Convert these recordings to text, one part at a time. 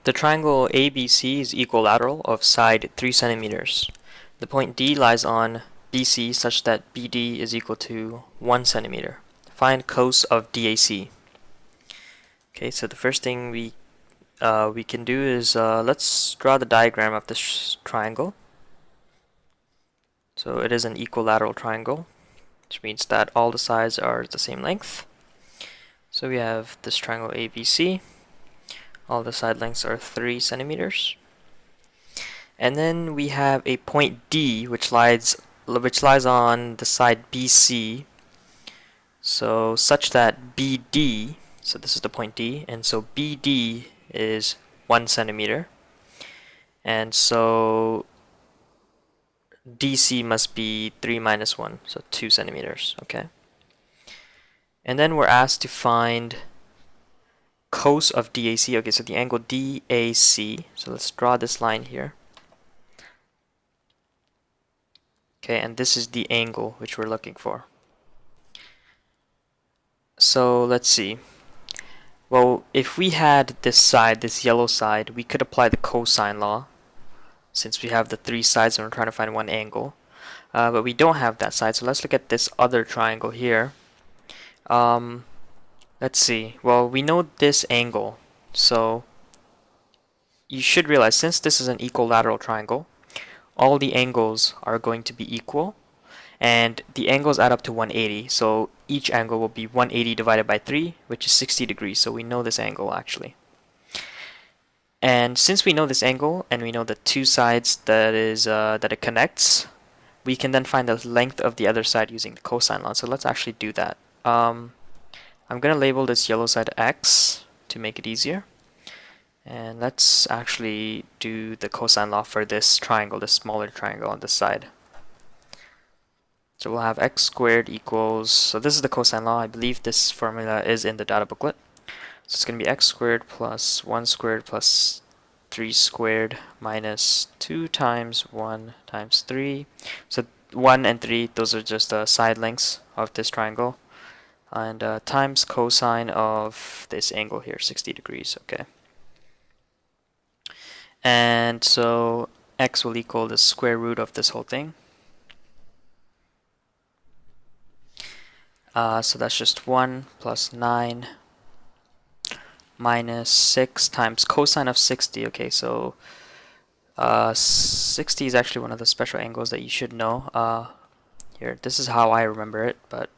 The triangle ABC is equilateral of side 3 centimeters. The point D lies on BC such that BD is equal to 1 centimeter. Find cos of DAC. Okay, so the first thing we can do is let's draw the diagram of this triangle. So it is an equilateral triangle, which means that all the sides are the same length. So we have this triangle ABC. All the side lengths are 3 centimeters. And then we have a point D which lies on the side BC. So such that BD, so this is the point D, and so BD is 1 centimeter. And so DC must be 3 minus 1, so 2 centimeters, okay? And then we're asked to find cos of DAC. Okay, so the angle DAC, so let's draw this line here. Okay, and this is the angle which we're looking for. So let's see. Well, if we had this side, this yellow side, we could apply the cosine law since we have the 3 sides and we're trying to find one angle. But we don't have that side, so let's look at this other triangle here. Let's see. Well, we know this angle, so you should realize since this is an equilateral triangle, all the angles are going to be equal, and the angles add up to 180. So each angle will be 180 divided by 3, which is 60 degrees. So we know this angle actually. And since we know this angle and we know the two sides that it connects, we can then find the length of the other side using the cosine law. So let's actually do that. I'm going to label this yellow side X to make it easier. And let's actually do the cosine law for this triangle, this smaller triangle on this side. So we'll have x squared equals, so this is the cosine law. I believe this formula is in the data booklet. So it's going to be x squared plus 1 squared plus 3 squared minus 2 times 1 times 3. So 1 and 3, those are just the side lengths of this triangle. And times cosine of this angle here, 60 degrees, okay. And so x will equal the square root of this whole thing. So that's just 1 plus 9 minus 6 times cosine of 60. Okay, so 60 is actually one of the special angles that you should know. Here, this is how I remember it, but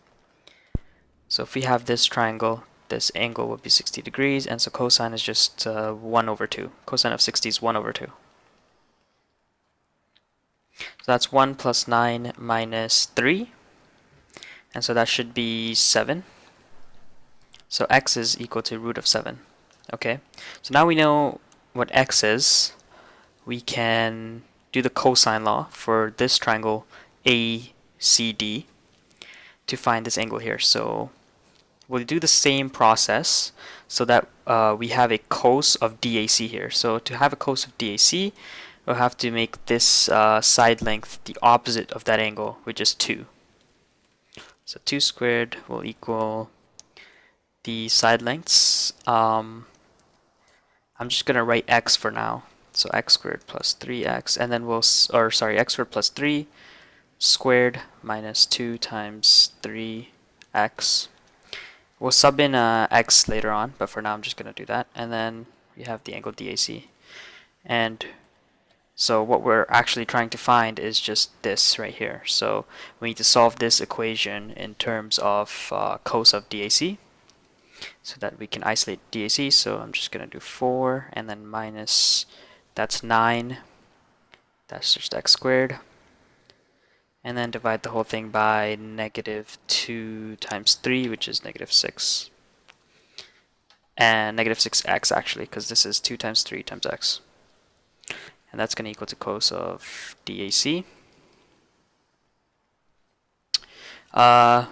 so if we have this triangle, this angle would be 60 degrees, and so cosine is just 1 over 2. Cosine of 60 is 1 over 2. So that's 1 plus 9 minus 3, and so that should be 7. So x is equal to root of 7. Okay, so now we know what x is. We can do the cosine law for this triangle ACD to find this angle here. So we'll do the same process so that we have a cos of DAC here. So to have a cos of DAC, we'll have to make this side length the opposite of that angle, which is 2. So 2 squared will equal the side lengths. I'm just going to write x for now. So x squared plus 3x, and then x squared plus 3 squared minus 2 times 3x. We'll sub in x later on, but for now I'm just going to do that. And then we have the angle DAC. And so what we're actually trying to find is just this right here. So we need to solve this equation in terms of cos of DAC so that we can isolate DAC. So I'm just going to do 4 and then minus, that's 9. That's just x squared. And then divide the whole thing by negative 2 times 3, which is negative 6. And negative 6x actually, because this is 2 times 3 times x. And that's going to equal to cos of DAC.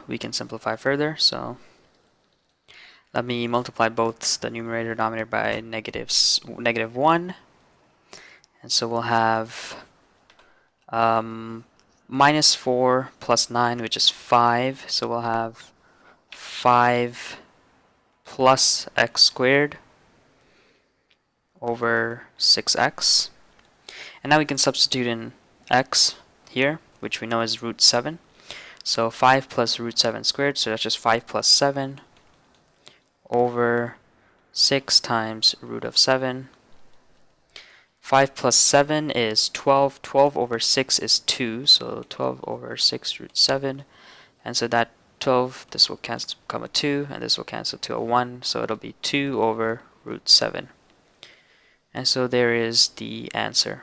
We can simplify further, so let me multiply both the numerator and denominator by negative 1. And so we'll have minus 4 plus 9, which is 5. So we'll have 5 plus x squared, over 6x. And now we can substitute in x here, which we know is root 7. So 5 plus root 7 squared, so that's just 5 plus 7 over 6 times root of 7. 5 plus 7 is 12. 12 over 6 is 2, so 12 over 6 root 7. And so that 12, this will cancel, become a 2, and this will cancel to a 1, so it'll be 2 over root 7. And so there is the answer.